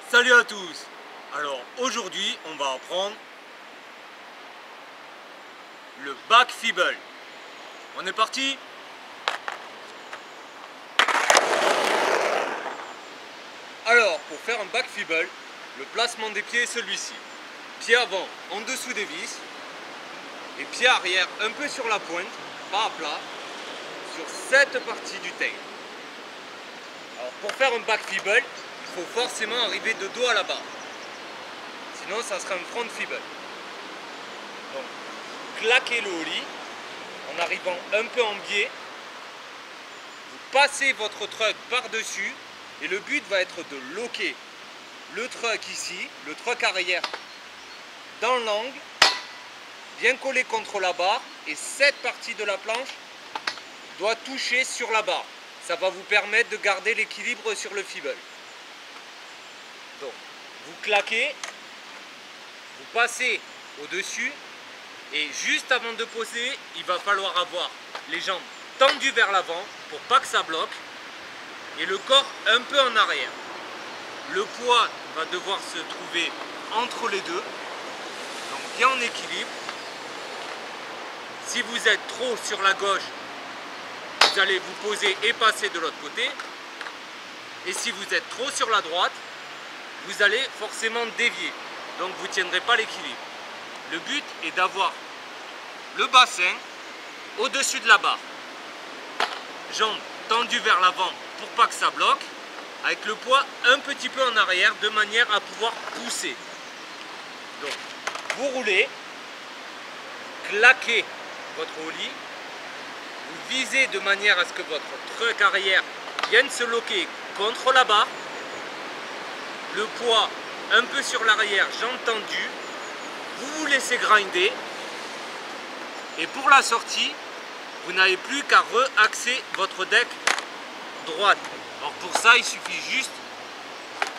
Salut à tous. Alors aujourd'hui on va apprendre le back fibble. On est parti. Alors pour faire un back fibble, le placement des pieds est celui-ci. Pied avant en dessous des vis et pied arrière un peu sur la pointe, pas à plat, sur cette partie du tail. Alors pour faire un back fibble, il faut forcément arriver de dos à la barre. Sinon ça sera un front fibble. Donc claquez le ollie en arrivant un peu en biais. Vous passez votre truck par-dessus et le but va être de loquer le truck ici, le truck arrière dans l'angle, bien collé contre la barre, et cette partie de la planche doit toucher sur la barre. Ça va vous permettre de garder l'équilibre sur le fibble. Donc, vous claquez, vous passez au-dessus, et juste avant de poser, il va falloir avoir les jambes tendues vers l'avant pour pas que ça bloque, et le corps un peu en arrière. Le poids va devoir se trouver entre les deux, donc bien en équilibre. Si vous êtes trop sur la gauche, vous allez vous poser et passer de l'autre côté. Et si vous êtes trop sur la droite, vous allez forcément dévier. Donc vous ne tiendrez pas l'équilibre. Le but est d'avoir le bassin au-dessus de la barre. Jambes tendues vers l'avant pour pas que ça bloque. Avec le poids un petit peu en arrière de manière à pouvoir pousser. Donc vous roulez, claquez votre ollie, vous visez de manière à ce que votre truck arrière vienne se loquer contre la barre, le poids un peu sur l'arrière, jambes tendues, vous vous laissez grinder, et pour la sortie, vous n'avez plus qu'à re-axer votre deck droite. Alors pour ça, il suffit juste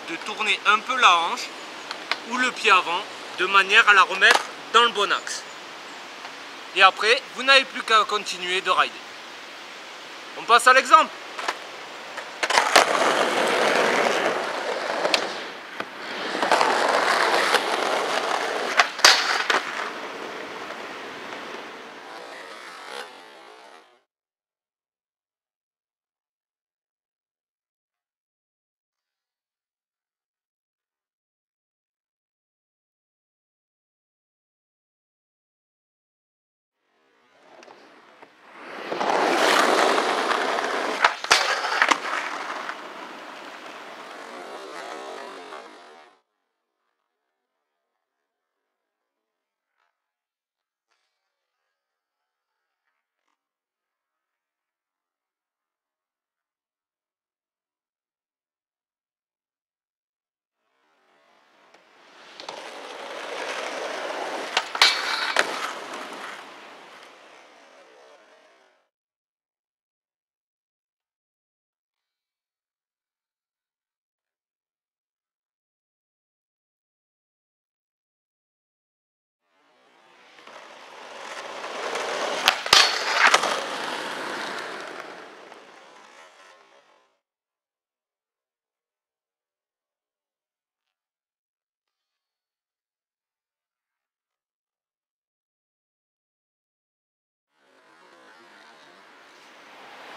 de tourner un peu la hanche ou le pied avant de manière à la remettre dans le bon axe. Et après, vous n'avez plus qu'à continuer de rider. On passe à l'exemple.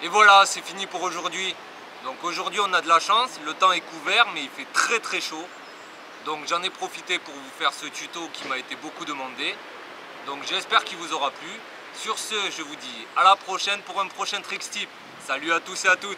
Et voilà, c'est fini pour aujourd'hui. Donc aujourd'hui on a de la chance, le temps est couvert mais il fait très chaud. Donc j'en ai profité pour vous faire ce tuto qui m'a été beaucoup demandé. Donc j'espère qu'il vous aura plu. Sur ce, je vous dis à la prochaine pour un prochain Tricks Tip. Salut à tous et à toutes.